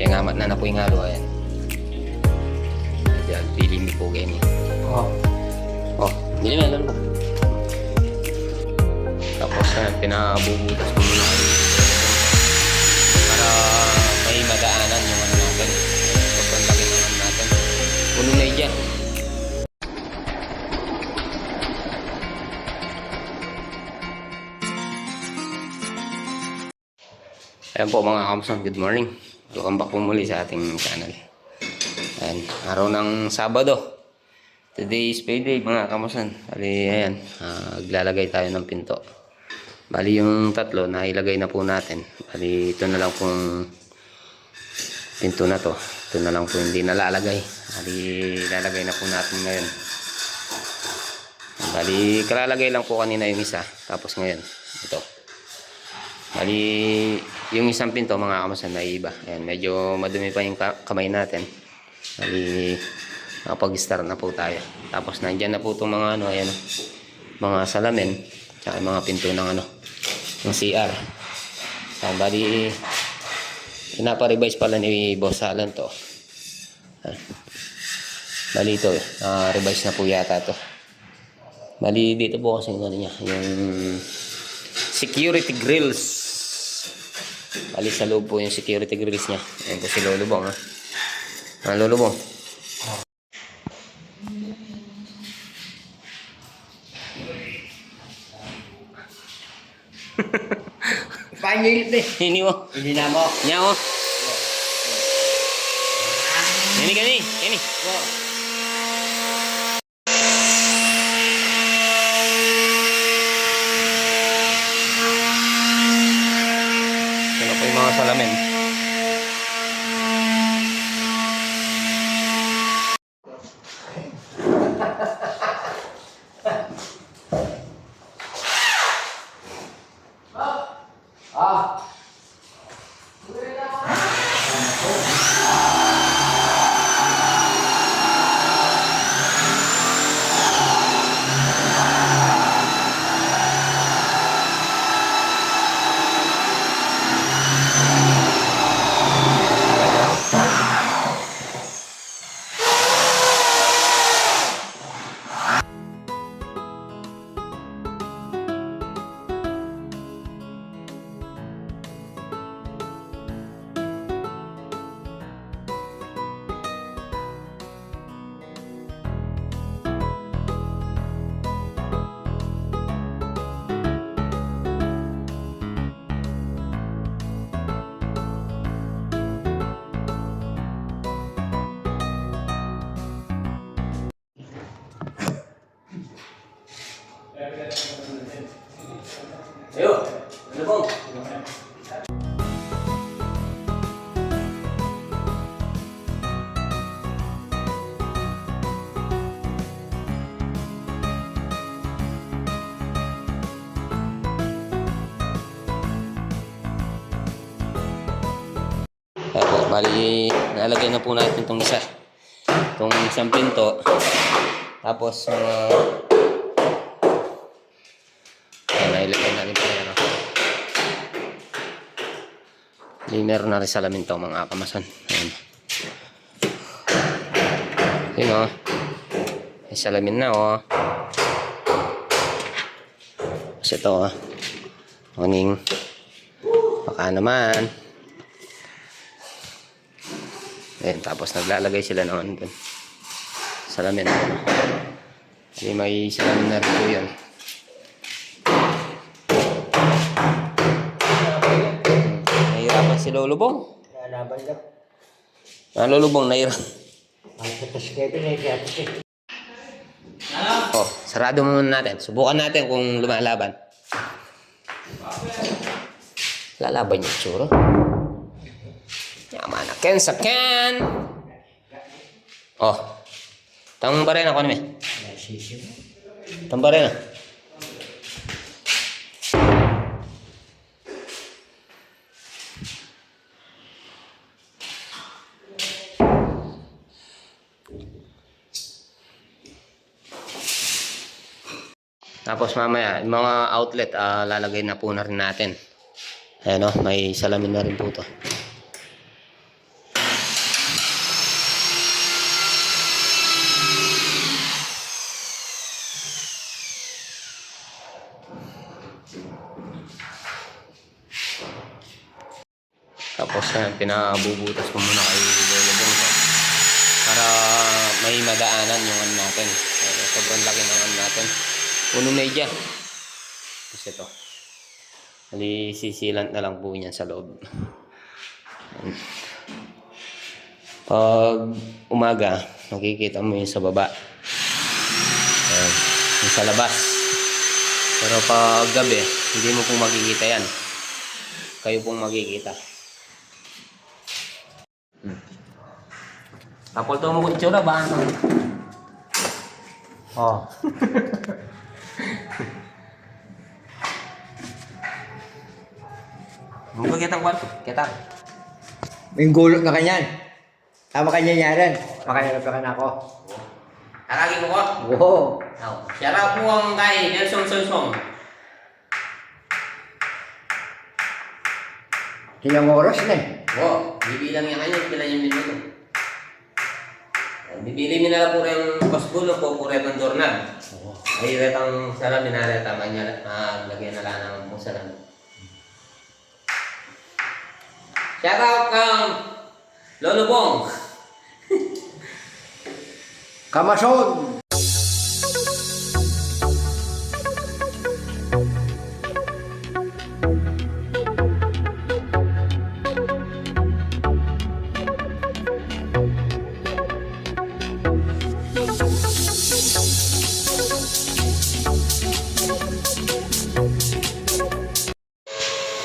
Kaya nga na po yung halo. Ayan. Diyan, pili mi po kayo niya. Oh, hindi na alam po. Tapos pinabubutas ko muna para may madaanan yung ano natin. Sobrang laki ng ano natin. Puno na dyan. Ayan po mga kamusan, good morning. Welcome back po muli sa ating channel. Ayan, araw ng Sabado. Today is payday mga kamusan. Bali, ayan, maglalagay tayo ng pinto. Bali yung tatlo, nailagay na po natin. Bali, ito na lang pong pinto na to. Ito na lang po hindi nalalagay. Bali, lalagay na po natin ngayon. Bali, kalalagay lang po kanina yung isa. Tapos ngayon, ito. Bali, yung isang pinto mga kamusan na iba. Ayan, medyo madumi pa yung kamay natin. Bali, nakapag-start na po tayo. Tapos nandyan na po itong mga ano, ayan, mga salamin. Tsaka mga pinto ng ano, ng CR. Bali, pinapa-revise pala ni Boss Alan to. Bali ito, revise na po yata to. Bali dito po kasi ano niya, yung security grills. Bali sa loob po yung security grills niya. Ayan po si Lolo Bong, ha. Lolo Bong. Pangilit deh. Ini mo. Hindi na mo. Nya mo. Ini gani, ini. Ito po yung mga salamin. Ayo, ano po? Apo, bali, nalagay na po natin itong isa. Itong isang pinto. Tapos, nailagay natin po yan. Meron na rin salamin to mga kamasan. Ayan. Yun o. May salamin na o. Kasi ito o. Huning. Baka naman. Ayan, tapos naglalagay sila noon dun. Salamin. Kasi may salamin na rin po yun. Nahihirapan si Lolo Bong. Lalaban lang. Lolo Bong, nahihirapan. Ang putas kayo din eh. Kaya puti. Oh, sarado muna natin. Subukan natin kung lumalaban. Lalaban yung tsuro. Yaman na Ken sa Ken. Oh. Tang ba rin ako namin? Tang ba rin. Tapos mamaya, mga outlet, lalagay na po na rin natin. Ayan o, may salamin na rin po ito. Ayan, pinabubutas ko muna kay Lolo Bongso para may madaanan yung ano natin. Ayan, sobrang laki ng ano natin. Punong media. Tapos ito. Hali, sisilant na lang po niyan sa loob. Ayan. Pag umaga, makikita mo yun sa baba. Ayan, yung sa labas. Pero pag gabi, hindi mo pong makikita yan. Kayo pong makikita. Tapol to mo kung tsura ba? Oh. Mungkin kita kwarto, kita. Yung gulot na kanyan. Tama kanya nyaran. Makanarap na ako. Haragi mo ko? Oo. Siya raw po ang kay Nelson Sonsong. Ilang oras na eh. Oo, bibilang niya kanya, bibilang yung minuto. Bibili mo na lang po rin pasbulo po, po rin ang doorknob. Ay, retang salamin na rin, tama niya, lagyan na lang ng pong salamin. Shout out kang Lolo Bong. Kamason!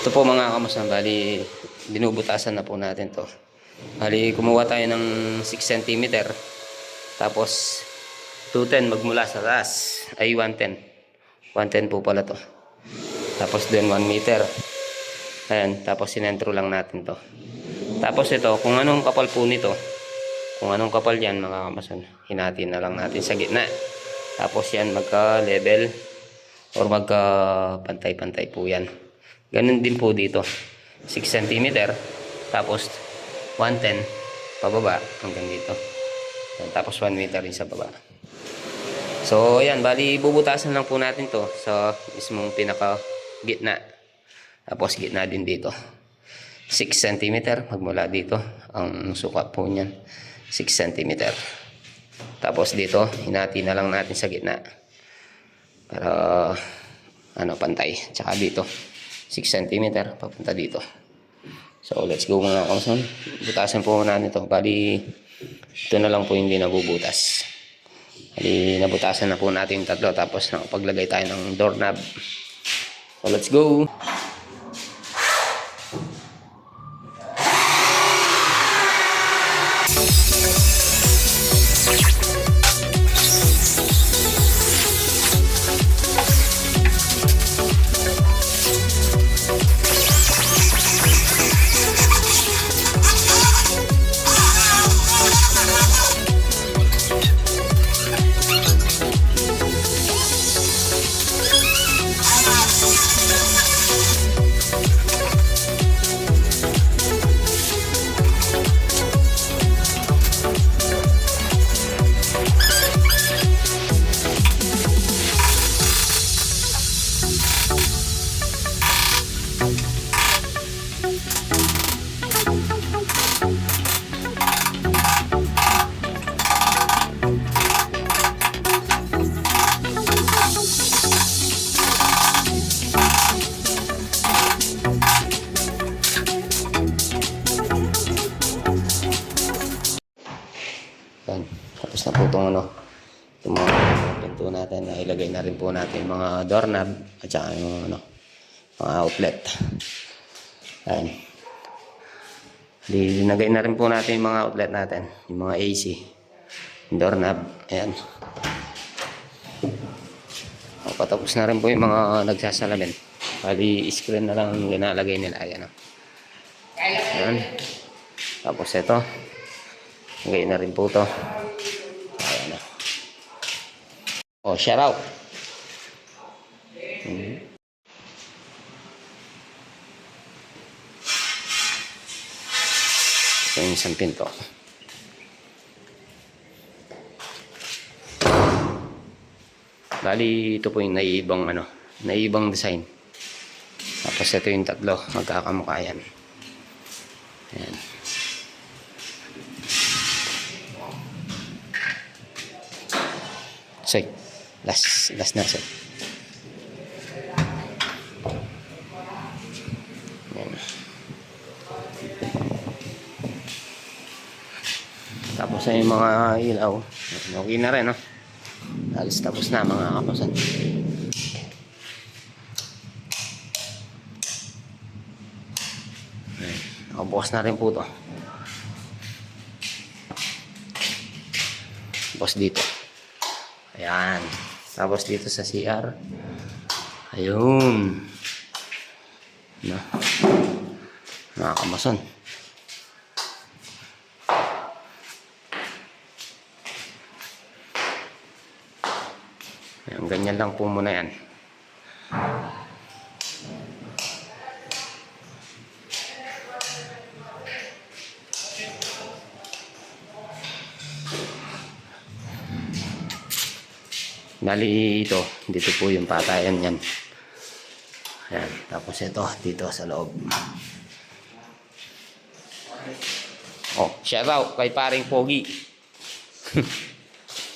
Ito po mga kamusta, bali binubutasan na po natin to. Bali kumuha tayo ng 6 cm. Tapos 210 magmula sa taas ay 110. 110 po pala to. Tapos din 1 meter. Ayan, tapos sinentro lang natin to. Tapos ito, kung anong kapal po nito, kung anong kapal yan mga kamason, hinati na lang natin sa gitna. Tapos yan magka-level or magka-pantay-pantay po yan. Ganun din po dito. 6 cm. Tapos 110 pababa hanggang dito. Tapos 1 meter rin sa baba. So ayan, bali bubutasan lang po natin to sa mismong pinaka gitna. Tapos gitna din dito. 6 cm magmula dito. Ang sukat po niyan 6 cm. Tapos dito hinati na lang natin sa gitna para pantay. Tsaka dito 6 cm papunta dito. So let's go mga kamuson. Butasan po muna nito. Bali ito na lang po hindi nabubutas. Bali nabutasan na po natin yung tatlo. Tapos nakapaglagay tayo ng doorknob. So let's go. Yan. Tapos na po itong itong mga pinto natin. Ilagay na rin po natin yung mga doorknob at saka yung mga outlet. Ayan. Dinagay na rin po natin yung mga outlet natin. Yung mga AC. Yung doorknob. Ayan. Patapos na rin po yung mga nagsasalamin. Bali screen na lang yung ginalagay nila. Ayan. Ayan. Tapos ito. Lagay na rin po ito. Ayan na. Oh, shout out. Ito yung isang pinto. Bali, ito po yung naiibang naiibang design. Tapos ito yung tatlo, magkakamukha yan. Ayan. Soy. Last na, Soy. Yan. Tapos na yung mga ilaw. Okay na rin, no? Halos tapos na mga kapasan. Nakabukas na rin po ito. Tapos dito. Ayan. Tapos dito sa CR. Ayun. Na. Nakakamason. Ayan, ganyan lang po muna yan. Bali ito, dito po yung patayan yan. Ayan, tapos ito, dito sa loob. Oh, shout out kay paring Pogi.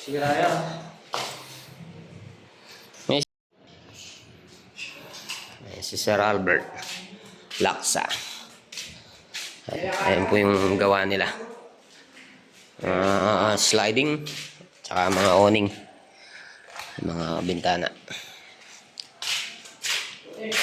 Sige na yan. Ayan, si Sir Albert Laksa. Ayan po yung gawa nila. Sliding, tsaka mga awning. Mga bintana. Ayan.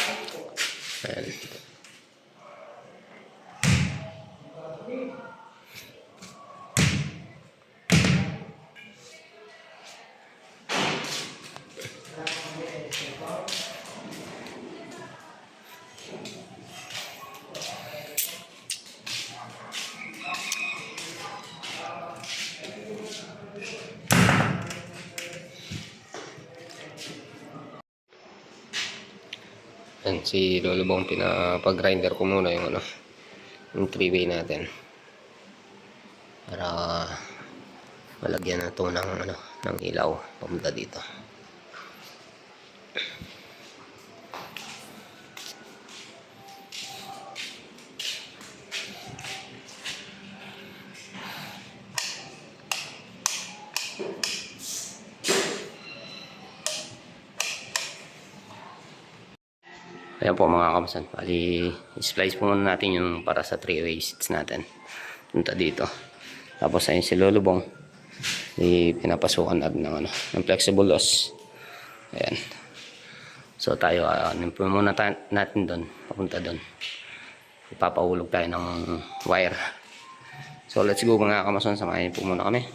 Yan, si Lolo Bong pinapag-grinder ko muna yung ano, yung 3-way natin. Para malagyan na ito ng ano, ng ilaw papunta dito. Ayan po mga kamasan, bali splice po muna natin yung para sa 3-way seats natin punta dito. Tapos ayun si Lolo Bong, pinapasukan natin ng, ano, ng flexible loss. Ayan, so tayo po muna natin doon, papunta doon. Ipapahulog tayo ng wire. So let's go mga kamasan, samahin po muna kami.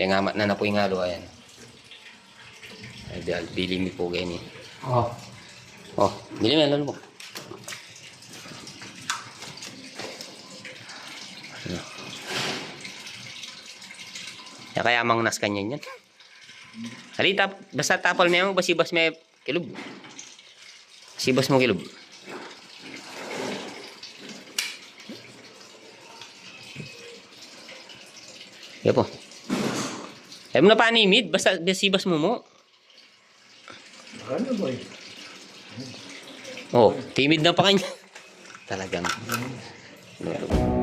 Kaya nga na po yung halo, ayan. Ideal. Bili mi po ganyan. Oh. Oh, bili mo lalo po. Kaya mang nas kanyan yan. Halita, basta tapal mo basibas may kilob. Sibas mo kilob. Kaya po. Ayaw mo na panimid, basta basibas mo mo. Ano boy? Oh, timid na pa kanya. Talagang. Meron.